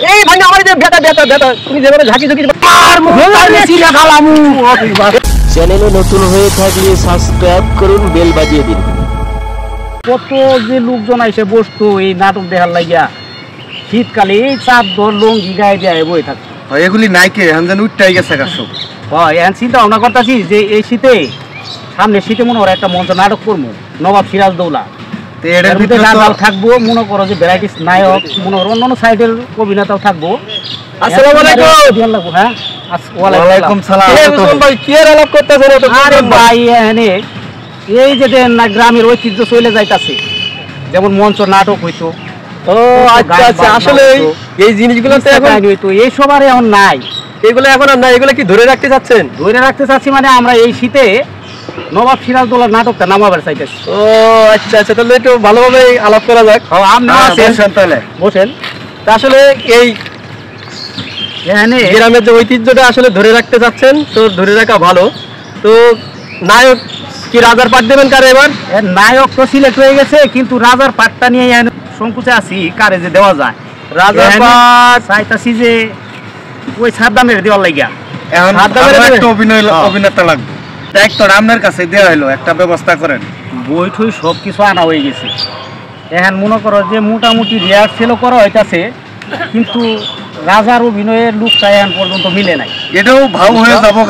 এই ভাই আমার যে বেটা বেটা বেটা তুমি যেভাবে ঝাঁকি ঝুঁকি আর মুখে সিরা খালামু। চ্যানেলে নতুন হয়ে থাকলে সাবস্ক্রাইব করুন, বেল বাজিয়ে দিন। কত যে লোকজন এসে বসতো এই নাটক দেখার লাগিয়া, শীতকালে এই চাদর লুঙ্গি গায়ে দিয়ে বই থাকতো। এগুলি নাইকে হানজান উঠটাই গেছে গাছ। এখন চিন্তা ভাবনা করতেছি যে এই শীতে সামনে শীতে মনে হয় একটা মঞ্চ নাটক করবো, নবাব সিরাজদৌলা থাকবো, মনে করো যে ভ্যারাইটিস নায়ক, মনে করো অন্যান্য সাইডের অভিনেতাও থাকবো। আসসালামু আলাইকুম। হ্যাঁ ওয়ালাইকুম সালাম। ভাই কি আর আলাপ করতেছেন? আরে ভাই এখানে এই যে না গ্রামের ঐতিহ্য চলে যাইতাছে, যেমন মঞ্চ নাটক হইতো। ও আচ্ছা আচ্ছা, আসলে এই জিনিসগুলো তো এখন হইতো, এই সবার এখন নাই, এগুলো এখন আর নাই। এগুলো কি ধরে রাখতে চাচ্ছেন? ধরে রাখতে চাচ্ছি মানে আমরা এই শীতে নবাব সিরাজদৌলার নাটকটা নামাবার চাইতেছি। ও আচ্ছা আচ্ছা, তাহলে একটু ভালোভাবে আলাপ করা যাক। তাহলে বসেন। আসলে এই গ্রামের যে ঐতিহ্যটা আসলে ধরে রাখতে চাচ্ছেন, তো ধরে রাখা ভালো। তো নায়ক কি রাজার পাট দেবেন কারে এবার? নায়ক তো সিলেক্ট হয়ে গেছে, কিন্তু রাজার পাটটা নিয়ে সংকুচে আছি কারে যে দেওয়া যায়। রাজার পাট চাইতাছি যে ওই সাদ্দামের দেওয়ার লাগিয়া। অভিনেতা লাগবে, আপনার কাছে দেওয়া হলো, একটা ব্যবস্থা করেন। বই ঠই সব কিছু আনা হয়ে গেছে। এখন মনে করো যে মোটামুটি রিহার্সেলও করা হইতাছে, কিন্তু রাজার অভিনয়ের লুকটা এখন পর্যন্ত মিলে নাই। এটাও ভাব হয়ে যাবো।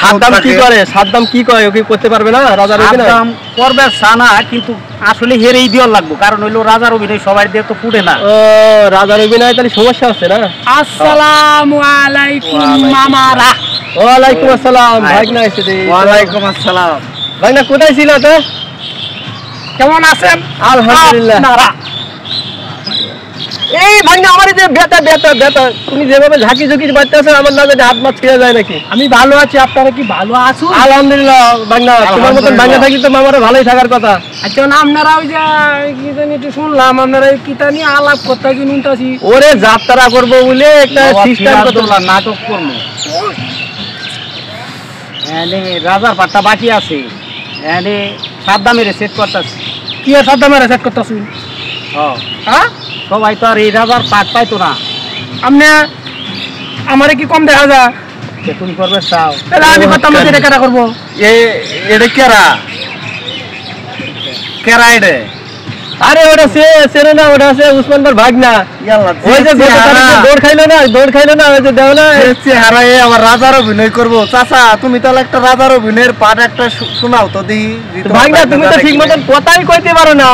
সাদ্দাম কি করে? সাদ্দাম কি করে? ওকে করতে পারবে না রাজার অভিনয়? করবে সানা, কিন্তু আসলে হেরেই দেওয়ার লাগবো, কারণ হইলো রাজার অভিনয় সবাই দিয়ে তো ফুটে না। ও রাজার অভিনয় তাহলে সমস্যা হচ্ছে না? আসসালামু আলাইকুম মামারা। ওয়ালাইকুম আসসালাম। ভাগনা এসেছে। ওয়ালাইকুম আসসালাম। ভাগনা কোথায় ছিল তো? কেমন আছেন? আলহামদুলিল্লাহ। এই ভাই না আমার যে বেটা বেটা বেটা তুমি যেভাবে ঝাঁকি ঝুঁকি বাড়তেছো, আমার না যে হাত মাছ ছিঁড়ে যায় নাকি? আমি ভালো আছি, আপনারা কি ভালো আছো? আলহামদুলিল্লাহ। ভাগনা তোমার মতন ভাগনা থাকি তো আমারও ভালোই থাকার কথা। আচ্ছা না, আপনারা ওই যে কি জানি একটু শুনলাম আপনারা এই কিতা নিয়ে আলাপ করতেছি নুনতাছি। ওরে যাত্রা করবো বলে একটা সিস্টেম করলাম, নাটক করবো। রাজার পাটটা বাকি আছে, সাদ্দামের সেট করতেছি। কি আর সাদ্দামের সেট করতেছি? হ্যাঁ সবাই তো আর এই রাজার পাট পাইতো না। আপনি আমারে কি কম দেখা যায়? তুমি করবে চাও তাহলে আমি করতাম না, এটা কেরা করবো? এটা কেরা কেরা এটা? আরে ওটা সেরে না, ওটা আছে উসমান ভাই ভাগনা। ওই যে দৌড় খাইলো না, দৌড় খাইলো না, ওই যে দেও না চেহারা। আমার রাজার অভিনয় করবো। চাচা তুমি তাহলে একটা রাজার অভিনয়ের পাঠ একটা শোনাও তো দেখি। ভাগনা তুমি তো ঠিক মতন কথাই কইতে পারো না।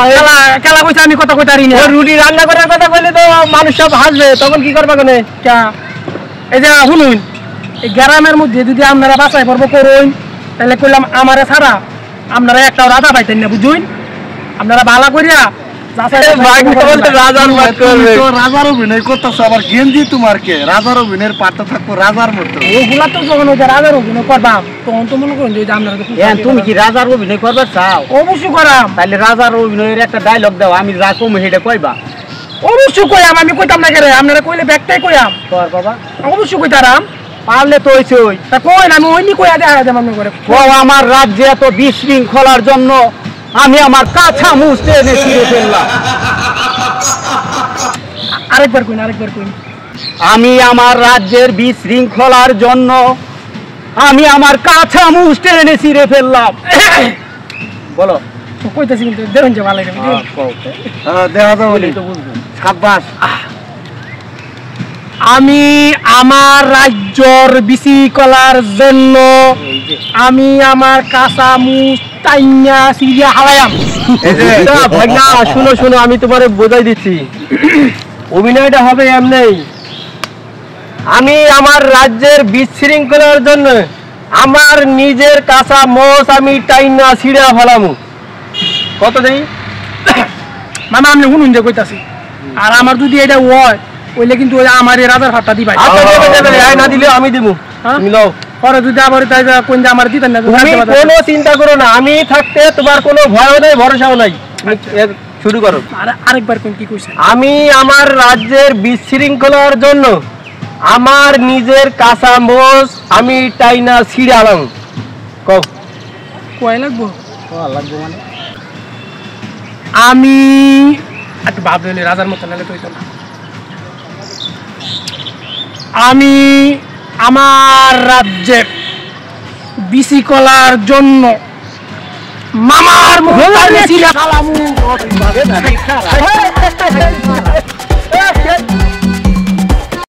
খেলা কইছে আমি কথা কইতে পারি না। রুটি রান্না করার কথা কইলে তো মানুষ সব হাসবে, তখন কি করবা কোনে? এই যে শুনুন, এই গ্রামের মধ্যে যদি আপনারা বাছাই পর্ব করুন, তাহলে কইলাম আমারে ছাড়া আপনারা একটা রাজা পাইতেন না, বুঝুন? আপনারা ভালো করিয়া রাজার অভিনয় করতেছ, আবার গেঞ্জি তোমার কে? রাজার অভিনয়ের পাঠটা থাকবো রাজার মতো। ওগুলা তো যখন রাজার অভিনয় করবাম তখন তো মনে করেন যে আপনারা তুমি কি রাজার অভিনয় করবে চাও? অবশ্যই করাম। তাহলে রাজার অভিনয়ের একটা ডায়লগ দাও, আমি যা কম সেটা কইবা। অবশ্যই কইয়াম, আমি কইতাম না কেন? আপনারা কইলে ব্যাগটাই কইয়াম। তোর বাবা অবশ্যই কইতারাম, পারলে তো হইছে। ওই তা কই না, আমি ওইনি কইয়া দেখা দেব। আমি করে আমার রাজ্যে এত বিশৃঙ্খলার জন্য আমি আমার কাছা মুছতে এনে ছিঁড়ে ফেললাম। আরেকবার কইন, আরেকবার কইন। আমি আমার রাজ্যের বিশৃঙ্খলার জন্য আমি আমার কাছা মুছতে এনে ছিঁড়ে ফেললাম। বলো কইতেছি, কিন্তু দেখুন যে ভালো লাগে। দেখা তো বলি তো বুঝবেন। সাব্বাস। আমি আমার রাজ্যর বিশৃঙ্খলার জন্য আমি আমার কাঁচা মুছ টাইনা সিরিয়া হালায়াম। ভাগনা শুনো শুনো, আমি তোমারে বোঝাই দিচ্ছি। অভিনয়টা হবে এমনি। আমি আমার রাজ্যের বিশৃঙ্খলার জন্য আমার নিজের কাঁচা মোষ আমি টাইনা সিরিয়া ফেলামু। কত দেই মামা? আপনি শুনুন যে কইতাছি। আর আমার যদি এটা হয় ওইলে কিন্তু ওই আমার রাজার হাতটা দিবা। না দিলে আমি দিব, তুমি লও। পরে যদি আবার তাই কোন যে আমার দিতেন না, তুমি কোনো চিন্তা করো না। আমি থাকতে তোমার কোনো ভয়ও নাই, ভরসাও নাই। শুরু করো। আরেকবার কোন কি কইছেন? আমি আমার রাজ্যের বিশৃঙ্খলার জন্য আমার নিজের কাঁচা মোষ আমি টাইনা ছিড়ালাম। কও কয় লাগবো? লাগবো মানে আমি একটু ভাবলে রাজার মতো নালে কইতো না। আমি আমার রাজ্যের বিসি কলার জন্য মামার মুখ